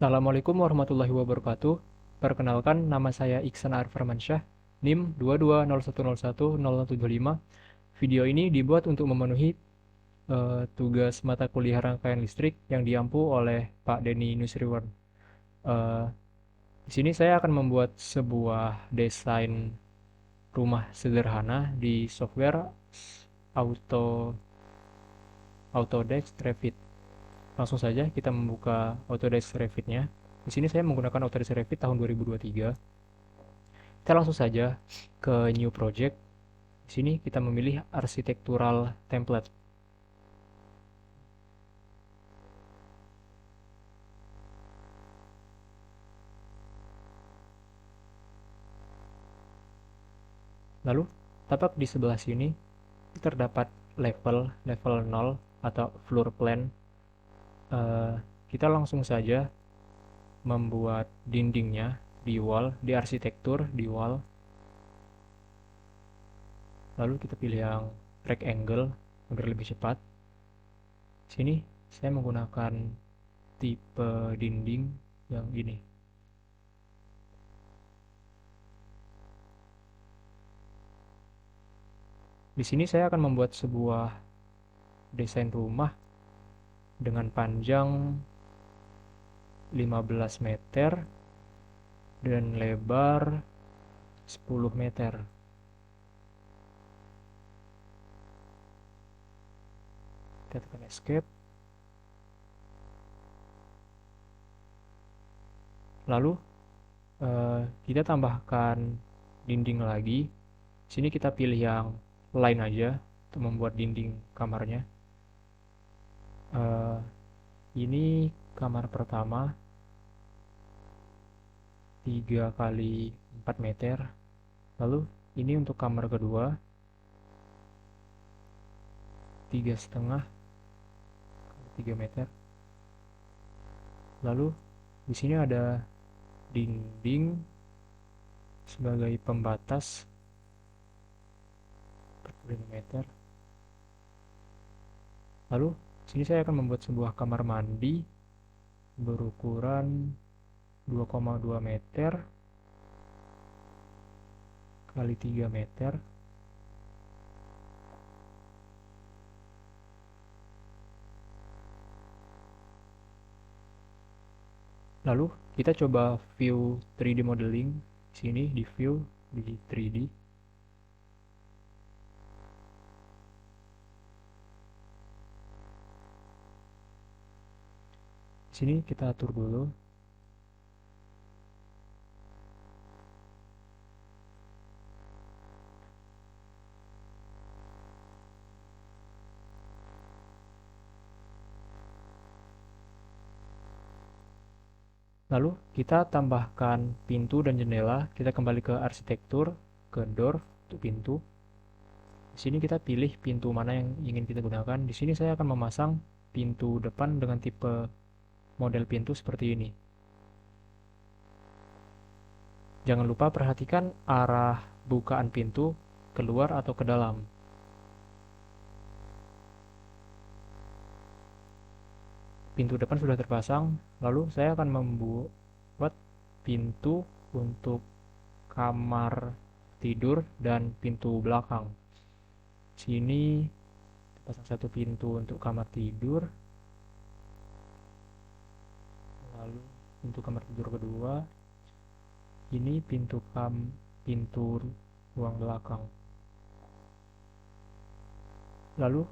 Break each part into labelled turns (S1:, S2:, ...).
S1: Assalamualaikum warahmatullahi wabarakatuh. Perkenalkan, nama saya Iksan Arfarmansyah, NIM 2201010075. Video ini dibuat untuk memenuhi tugas mata kuliah rangkaian listrik yang diampu oleh Pak Denny Nusriwan. Eh, di sini saya akan membuat sebuah desain rumah sederhana di software Auto Autodesk Revit. Langsung saja kita membuka Autodesk Revit-nya. Di sini saya menggunakan Autodesk Revit tahun 2023. Kita langsung saja ke New Project. Di sini kita memilih Architectural Template. Lalu, tapak di sebelah sini terdapat level 0 atau floor plan. Eh, kita langsung saja membuat dindingnya di wall, di arsitektur di wall. Lalu kita pilih yang rectangle agar lebih cepat. Sini saya menggunakan tipe dinding yang ini. Di sini saya akan membuat sebuah desain rumah dengan panjang 15 meter dan lebar 10 meter. Kita tekan escape. Lalu kita tambahkan dinding lagi. Sini kita pilih yang line aja untuk membuat dinding kamarnya. Ini kamar pertama 3 kali 4 meter. Lalu ini untuk kamar kedua 3,5 kali 3 meter. Lalu di sini ada dinding sebagai pembatas 45 meter. Lalu sini saya akan membuat sebuah kamar mandi berukuran 2,2 meter kali 3 meter. Lalu kita coba view 3D modeling. Sini di view di 3D. Sini kita atur dulu. Lalu kita tambahkan pintu dan jendela. Kita kembali ke arsitektur, ke door untuk pintu. Di sini kita pilih pintu mana yang ingin kita gunakan. Di sini saya akan memasang pintu depan dengan tipe model pintu seperti ini. Jangan lupa perhatikan arah bukaan pintu keluar atau ke dalam. Pintu depan sudah terpasang, lalu saya akan membuat pintu untuk kamar tidur dan pintu belakang. Sini pasang satu pintu untuk kamar tidur, lalu pintu kamar tidur kedua. Ini pintu ruang belakang. Lalu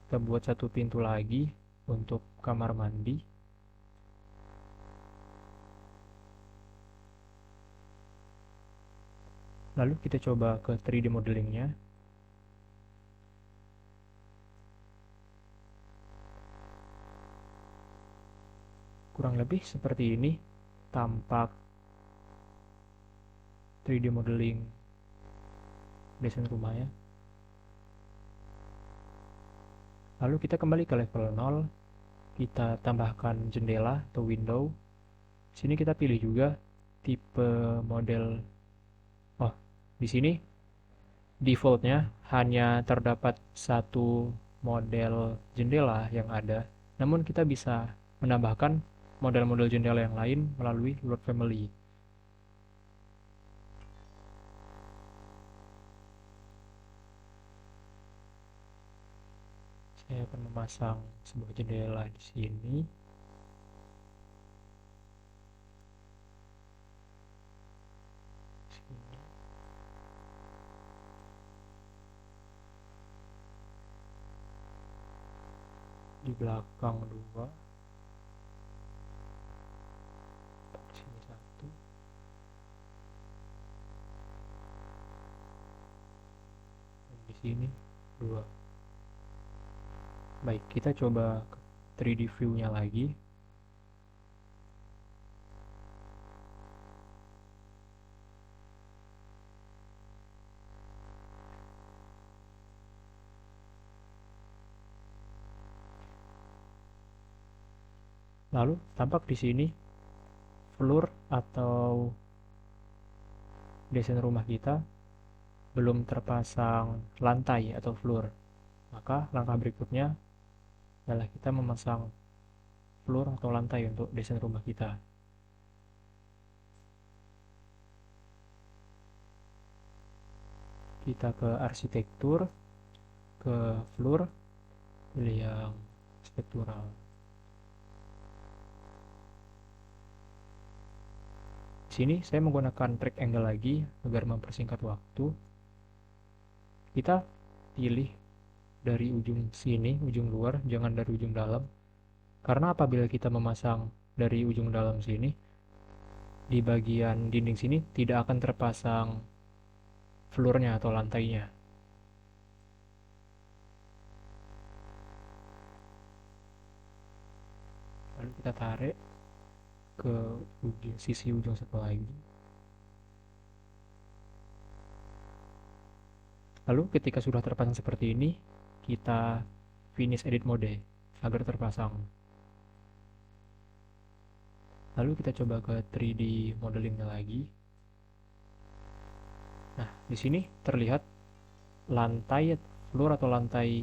S1: kita buat satu pintu lagi untuk kamar mandi. Lalu kita coba ke 3D modelingnya. Kurang lebih seperti ini tampak 3D modeling desain rumahnya. Lalu kita kembali ke level 0. Kita tambahkan jendela atau window. Sini kita pilih juga tipe model. Oh, di sini defaultnya hanya terdapat satu model jendela yang ada. Namun kita bisa menambahkan model-model jendela yang lain melalui Lord Family. Saya akan memasang sebuah jendela di sini. Di belakang 2, di sini 1, dan di sini 2. Baik, kita coba 3D view-nya lagi. Lalu tampak di sini floor atau desain rumah kita belum terpasang lantai atau floor. Maka langkah berikutnya adalah kita memasang floor atau lantai untuk desain rumah kita. Kita ke arsitektur, ke floor, pilih yang struktural. Di sini saya menggunakan track angle lagi agar mempersingkat waktu. Kita pilih dari ujung sini, ujung luar, jangan dari ujung dalam. Karena apabila kita memasang dari ujung dalam sini, di bagian dinding sini tidak akan terpasang floornya atau lantainya. Lalu kita tarik ke sisi ujung satu lagi. Lalu ketika sudah terpasang seperti ini, kita finish edit mode agar terpasang. Lalu kita coba ke 3D modelingnya lagi. Nah, di sini terlihat lantai, floor atau lantai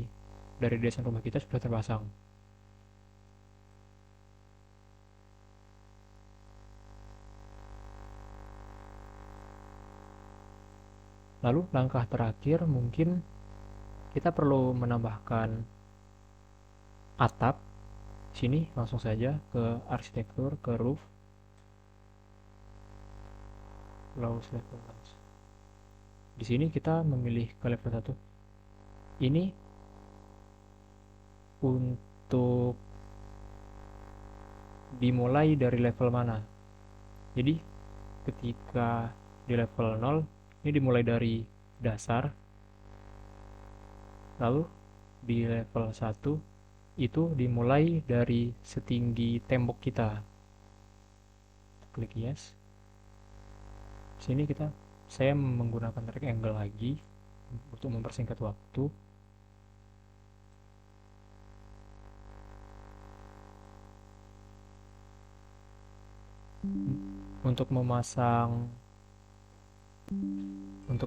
S1: dari desain rumah kita sudah terpasang. Lalu langkah terakhir mungkin kita perlu menambahkan atap. Sini langsung saja ke arsitektur, ke roof, lowest level. Di sini kita memilih ke level 1. Ini untuk dimulai dari level mana. Jadi ketika di level 0, ini dimulai dari dasar. Lalu di level 1 itu dimulai dari setinggi tembok kita. Klik yes. Sini saya menggunakan track angle lagi untuk mempersingkat waktu. Untuk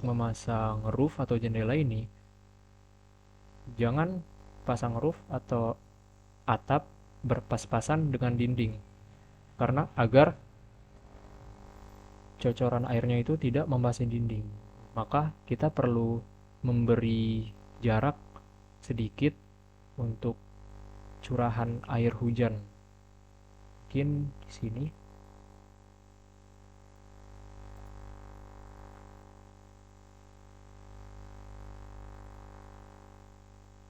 S1: memasang roof atau jendela ini, jangan pasang roof atau atap berpas-pasan dengan dinding, karena agar cocoran airnya itu tidak membasmi dinding. Maka kita perlu memberi jarak sedikit untuk curahan air hujan. Mungkin di sini.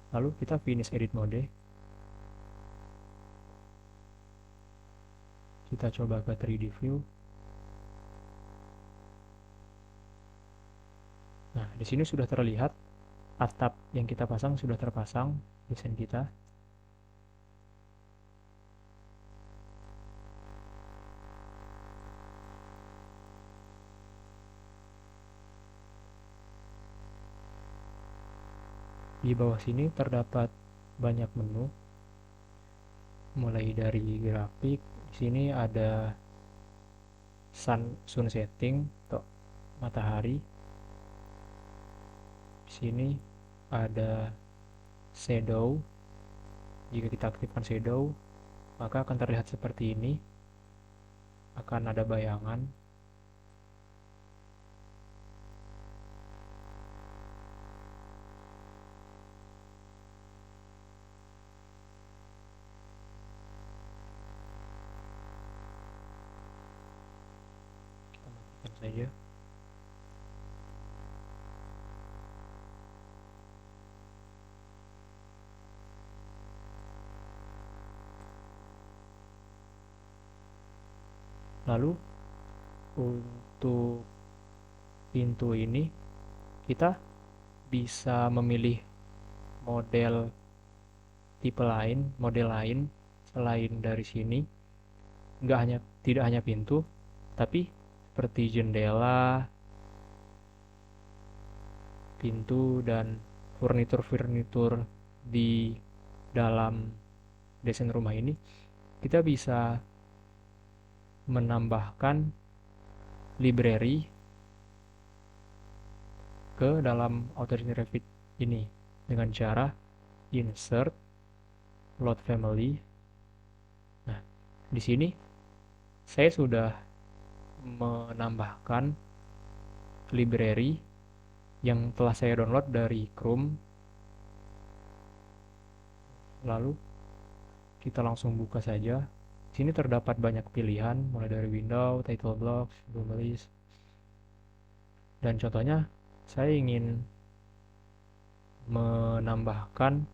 S1: Lalu kita finish edit mode. Kita coba ke 3D view. Nah, di sini sudah terlihat atap yang kita pasang sudah terpasang desain kita. Di bawah sini terdapat banyak menu, mulai dari grafik. Di sini ada sun setting atau matahari. Di sini ada shadow. Jika kita aktifkan shadow, maka akan terlihat seperti ini, akan ada bayangan. Kita matikan saja. Lalu untuk pintu ini kita bisa memilih model model lain selain dari sini. Tidak hanya pintu, tapi seperti jendela, pintu, dan furnitur-furnitur di dalam desain rumah ini. Kita bisa menambahkan library ke dalam Audacity Revit ini dengan cara insert load family. Nah, di sini saya sudah menambahkan library yang telah saya download dari Chrome. Lalu kita langsung buka saja. Di sini terdapat banyak pilihan mulai dari window, title block, room list. Dan contohnya saya ingin menambahkan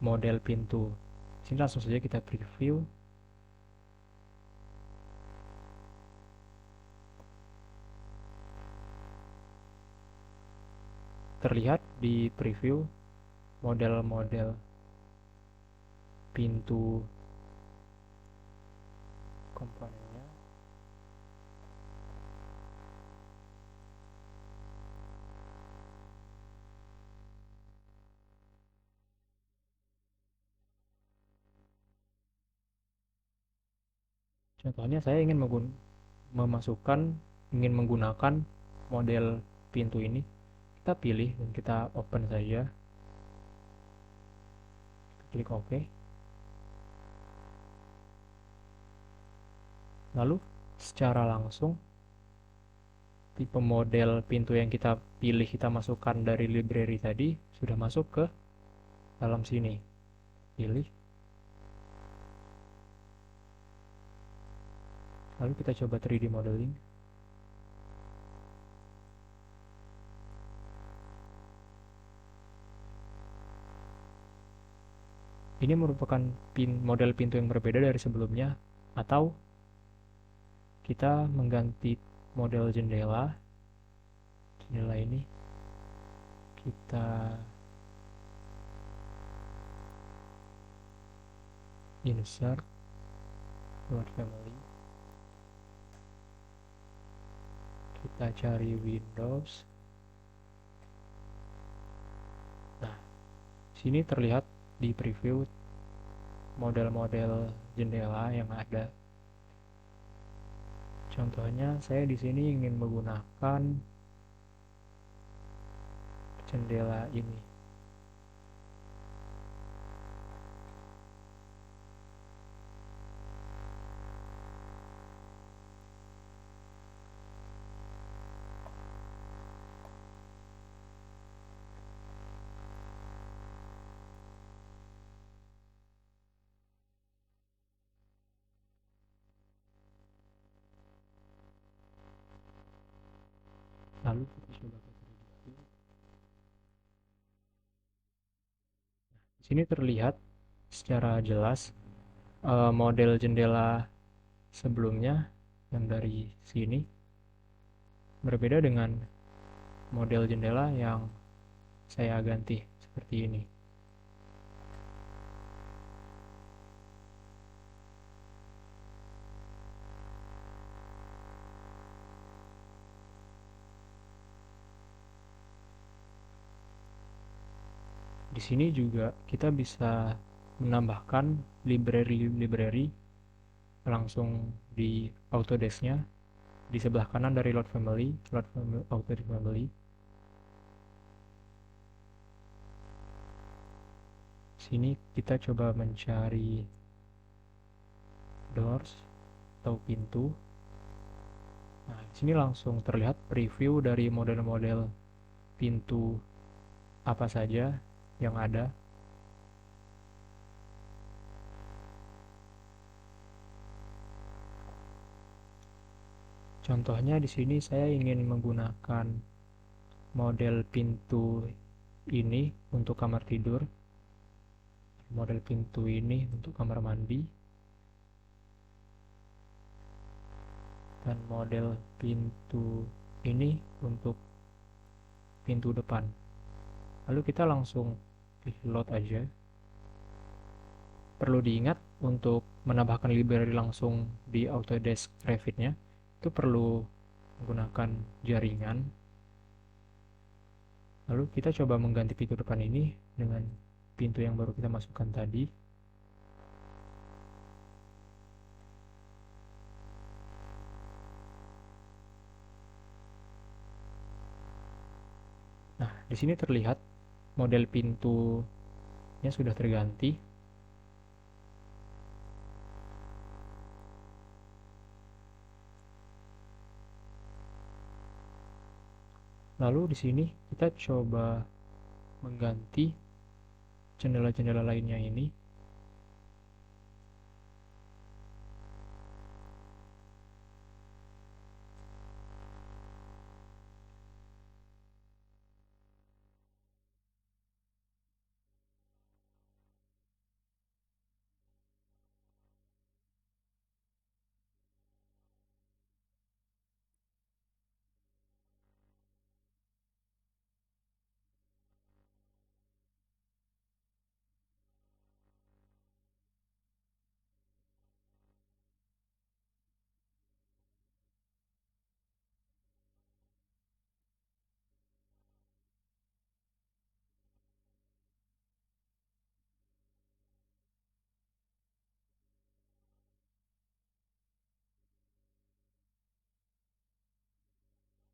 S1: model pintu. Di sini langsung saja kita preview. Terlihat di preview model-model pintu komponennya. Contohnya saya ingin menggunakan model pintu ini. Kita pilih dan kita open saja. Kita klik OK. Lalu secara langsung tipe model pintu yang kita pilih, kita masukkan dari library tadi sudah masuk ke dalam sini. Pilih. Lalu kita coba 3D modeling. Ini merupakan model pintu yang berbeda dari sebelumnya, atau kita mengganti model jendela ini, kita insert load family, kita cari Windows. Nah, sini terlihat di preview model-model jendela yang ada. Contohnya saya di sini ingin menggunakan jendela ini. Lalu kita coba ke 3D. Di sini terlihat secara jelas model jendela sebelumnya yang dari sini berbeda dengan model jendela yang saya ganti seperti ini. Di sini juga kita bisa menambahkan library langsung di Autodesk-nya di sebelah kanan dari load family Autodesk family. sini kita coba mencari doors atau pintu. Nah, di sini langsung terlihat preview dari model-model pintu apa saja yang ada. Contohnya di sini saya ingin menggunakan model pintu ini untuk kamar tidur, model pintu ini untuk kamar mandi, dan model pintu ini untuk pintu depan. Lalu kita langsung load aja. Perlu diingat untuk menambahkan library langsung di Autodesk Revit-nya itu perlu menggunakan jaringan. Lalu kita coba mengganti pintu depan ini dengan pintu yang baru kita masukkan tadi. Nah, di sini terlihat model pintunya sudah terganti. Lalu di sini kita coba mengganti jendela-jendela lainnya ini.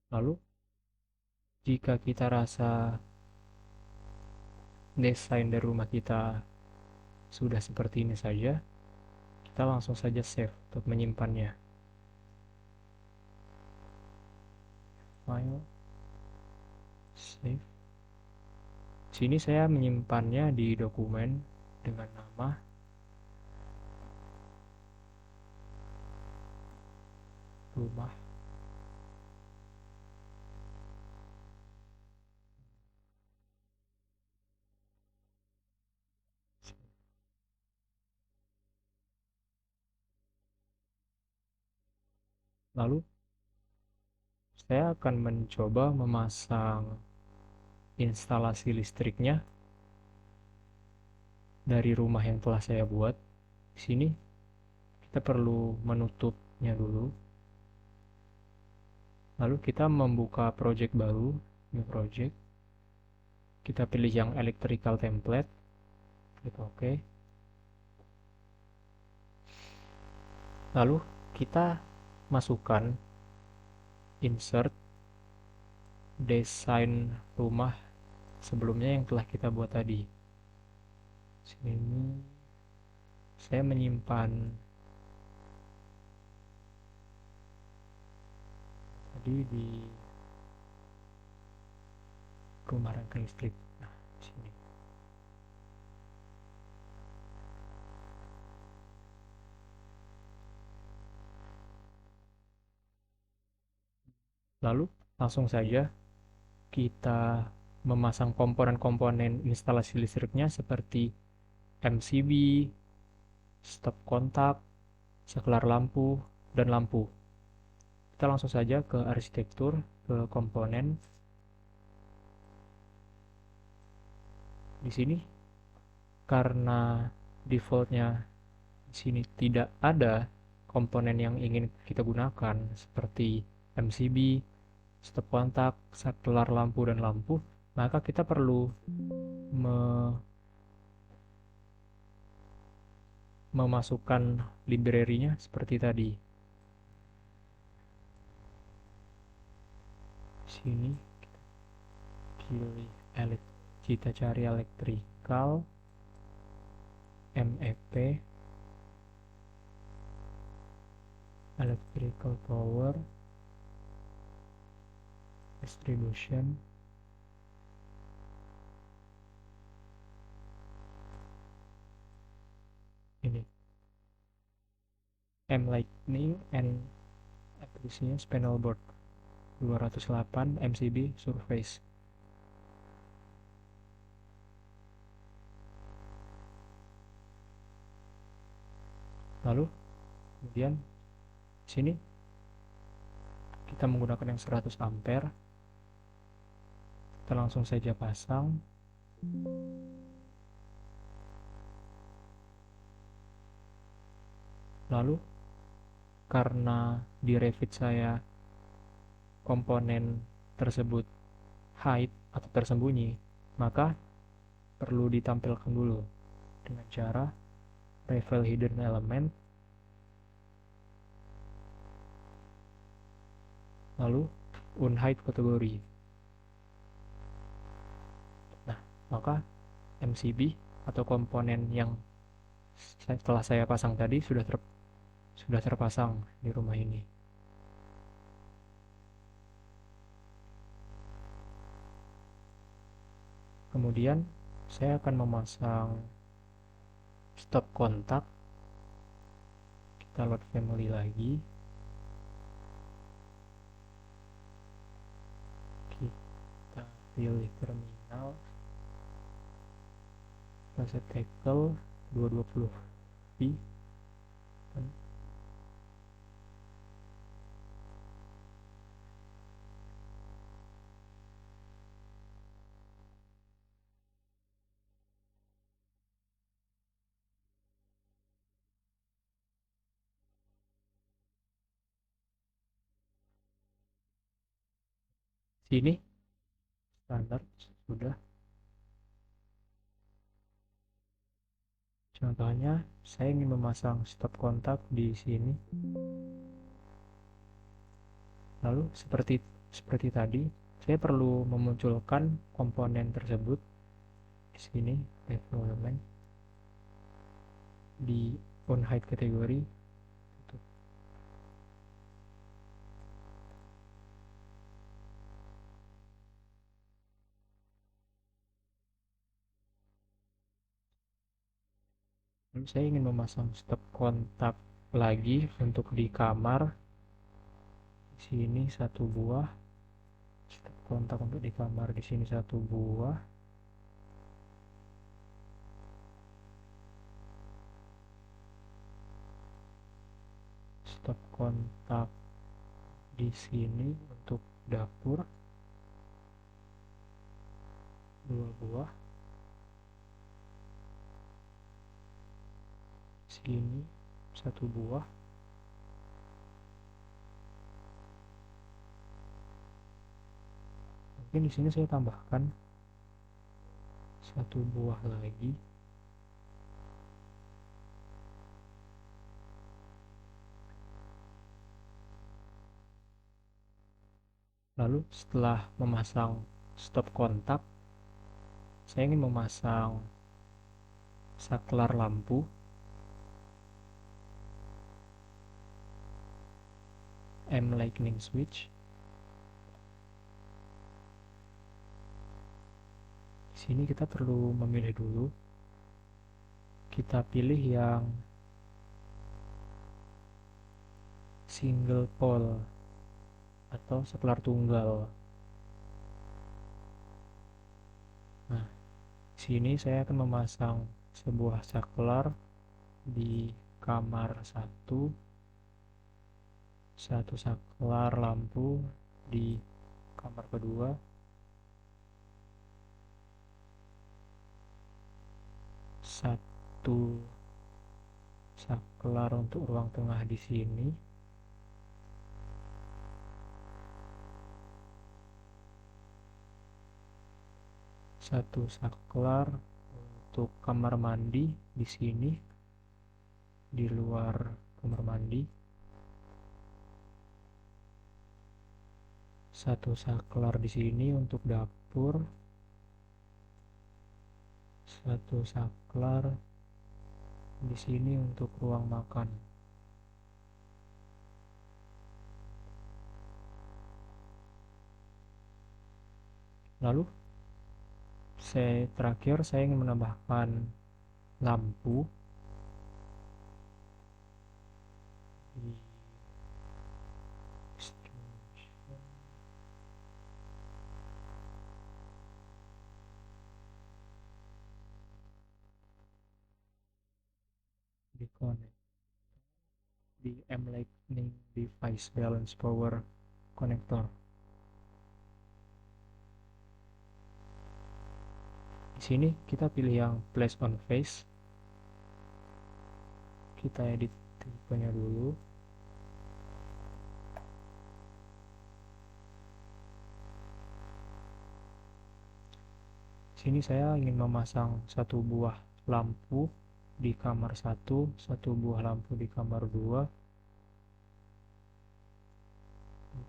S1: Lalu jika kita rasa desain dari rumah kita sudah seperti ini saja, kita langsung saja save untuk menyimpannya. File, save. Sini saya menyimpannya di dokumen dengan nama rumah. Lalu saya akan mencoba memasang instalasi listriknya dari rumah yang telah saya buat. Di sini kita perlu menutupnya dulu. Lalu kita membuka project baru, new project. Kita pilih yang electrical template, klik OK. Lalu kita masukkan insert desain rumah sebelumnya yang telah kita buat tadi. Sini saya menyimpan tadi di rumah rangkaian listrik. Nah, di sini. Lalu langsung saja kita memasang komponen-komponen instalasi listriknya seperti MCB, stop kontak, saklar lampu, dan lampu. Kita langsung saja ke arsitektur, ke komponen. Di sini karena defaultnya di sini tidak ada komponen yang ingin kita gunakan seperti MCB, stop kontak, saklar lampu, dan lampu, maka kita perlu memasukkan library-nya seperti tadi. Sini kita pilih kita cari electrical, MEP, electrical power, distribution, ini M-Lightning and application panel board 208 MCB surface. Lalu kemudian di sini kita menggunakan yang 100 ampere. Kita langsung saja pasang. Lalu karena di Revit saya komponen tersebut hide atau tersembunyi, maka perlu ditampilkan dulu dengan cara reveal hidden element, lalu unhide kategori. Nah, maka MCB atau komponen yang telah saya pasang tadi sudah terpasang di rumah ini. Kemudian saya akan memasang stop kontak. Kita load family lagi. Kita pilih terminal. Kita set tackle 220V. Sini standar sudah. Contohnya, saya ingin memasang stop kontak di sini. Lalu seperti tadi, saya perlu memunculkan komponen tersebut di sini, development di unhide kategori. Lalu saya ingin memasang stop kontak lagi untuk di kamar. Di sini satu buah. Stop kontak untuk di kamar di sini satu buah. Stop kontak di sini untuk dapur 2 buah. Sini 1 buah. Mungkin di sini saya tambahkan 1 buah lagi. Lalu setelah memasang stop kontak, saya ingin memasang saklar lampu. M-Lightning switch. Di sini kita perlu memilih dulu. Kita pilih yang single pole atau saklar tunggal. Nah, di sini saya akan memasang sebuah saklar di kamar 1, satu saklar lampu di kamar kedua, satu saklar untuk ruang tengah di sini, satu saklar untuk kamar mandi di sini, di luar kamar mandi, satu saklar di sini untuk dapur, satu saklar Di sini untuk ruang makan. Lalu terakhir saya ingin menambahkan lampu di connect di M-Lightning Device Balance Power Connector. Di sini kita pilih yang place on face. Kita edit tipenya dulu. Di sini saya ingin memasang satu buah lampu di kamar 1, satu buah lampu di kamar 2,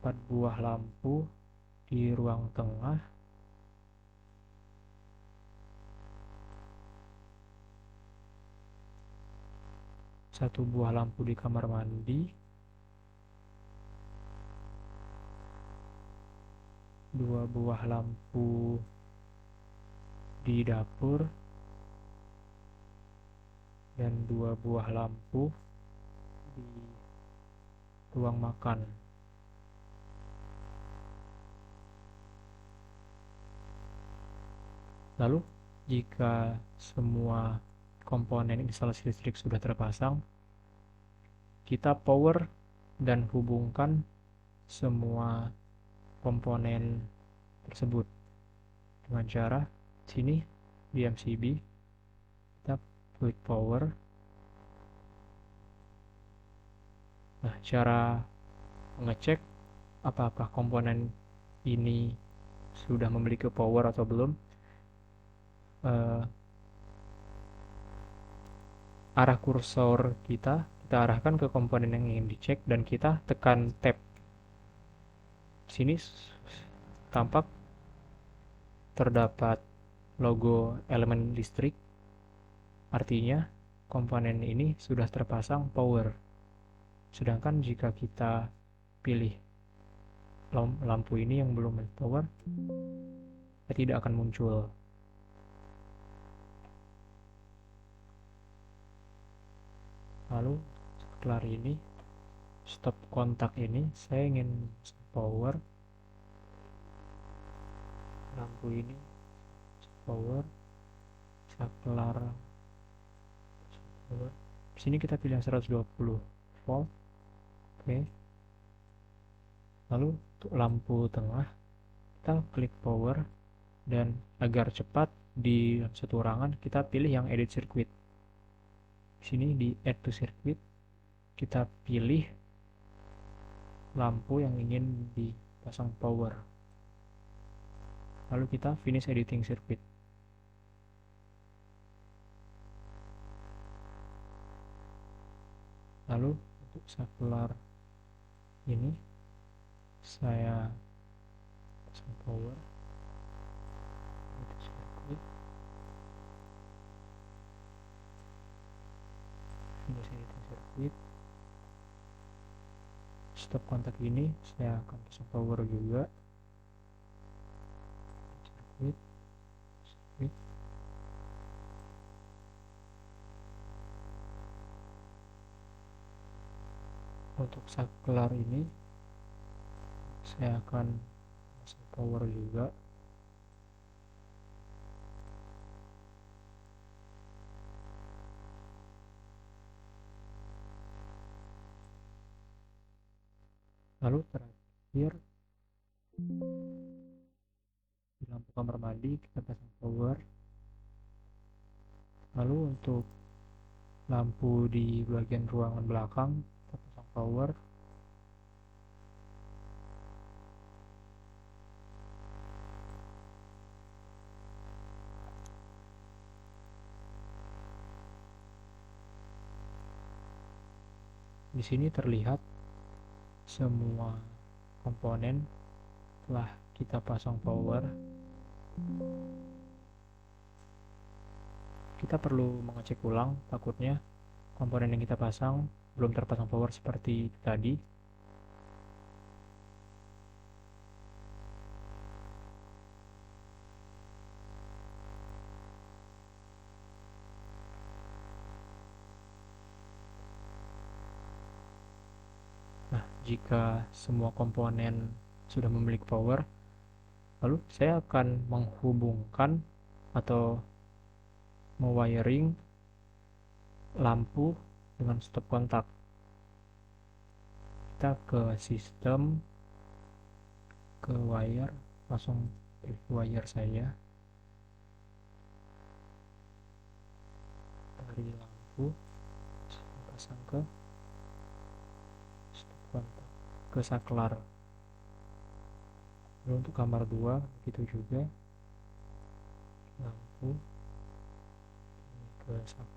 S1: 4 buah lampu di ruang tengah, satu buah lampu di kamar mandi, 2 buah lampu di dapur, dan 2 buah lampu di ruang makan. Lalu jika semua komponen instalasi listrik sudah terpasang, kita power dan hubungkan semua komponen tersebut dengan cara sini di MCB kita klik power. Nah, cara mengecek apakah komponen ini sudah memiliki power atau belum, arah kursor kita arahkan ke komponen yang ingin dicek dan kita tekan tab. Sini tampak terdapat logo elemen listrik, artinya komponen ini sudah terpasang power. Sedangkan jika kita pilih lampu ini yang belum power, tidak akan muncul. Lalu setelah ini stop kontak ini saya ingin power lampu ini, power saklar power. Di sini kita pilih 120 volt. Oke. Lalu untuk lampu tengah kita klik power, dan agar cepat di satu ruangan kita pilih yang edit circuit. Di sini di add to circuit kita pilih lampu yang ingin dipasang power. Lalu kita finish editing circuit. Lalu untuk saklar ini saya pasang power, edit circuit, finish editing circuit. Stop kontak ini saya akan pasang power juga, circuit. Untuk saklar ini saya akan pasang power juga. Lalu terakhir di lampu kamar mandi kita pasang power. Lalu untuk lampu di bagian ruangan belakang kita pasang power. Di sini terlihat semua komponen telah kita pasang power. Kita perlu mengecek ulang, takutnya komponen yang kita pasang belum terpasang power seperti tadi. Nah, jika semua komponen sudah memiliki power, lalu saya akan menghubungkan atau mewiring lampu dengan stop kontak. Kita ke sistem, ke wire, langsung pilih wire saya dari lampu, pasang ke stop kontak, ke saklar. Lalu untuk kamar 2 begitu juga, lampu ini ke saklar.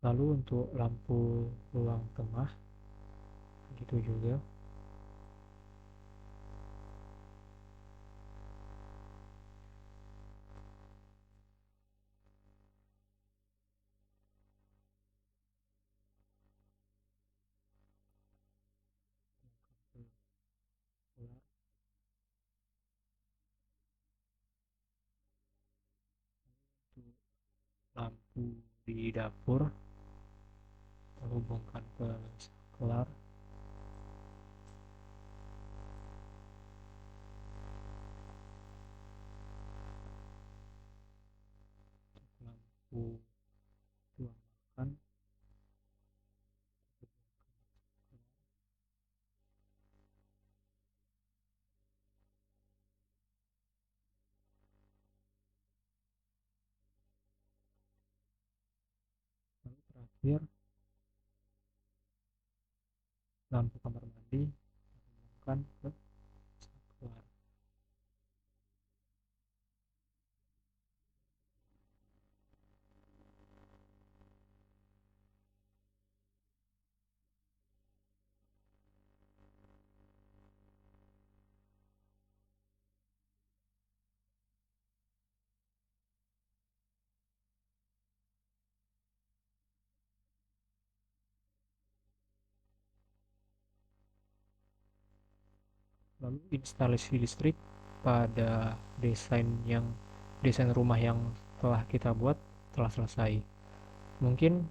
S1: Lalu untuk lampu ruang tengah begitu juga. Untuk lampu di dapur terhubungkan ke saklar. Lampu ruang makan lalu terakhir lampu kamar mandi terhubungkan ke saklar. Lalu instalasi listrik pada desain rumah yang telah kita buat telah selesai. Mungkin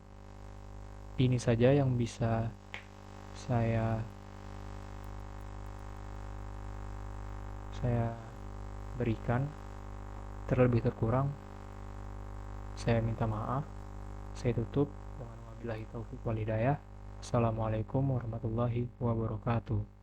S1: ini saja yang bisa saya saya berikan. Terlebih terkurang saya minta maaf. Saya tutup dengan wabillahi taufik wal hidayah. Assalamualaikum warahmatullahi wabarakatuh.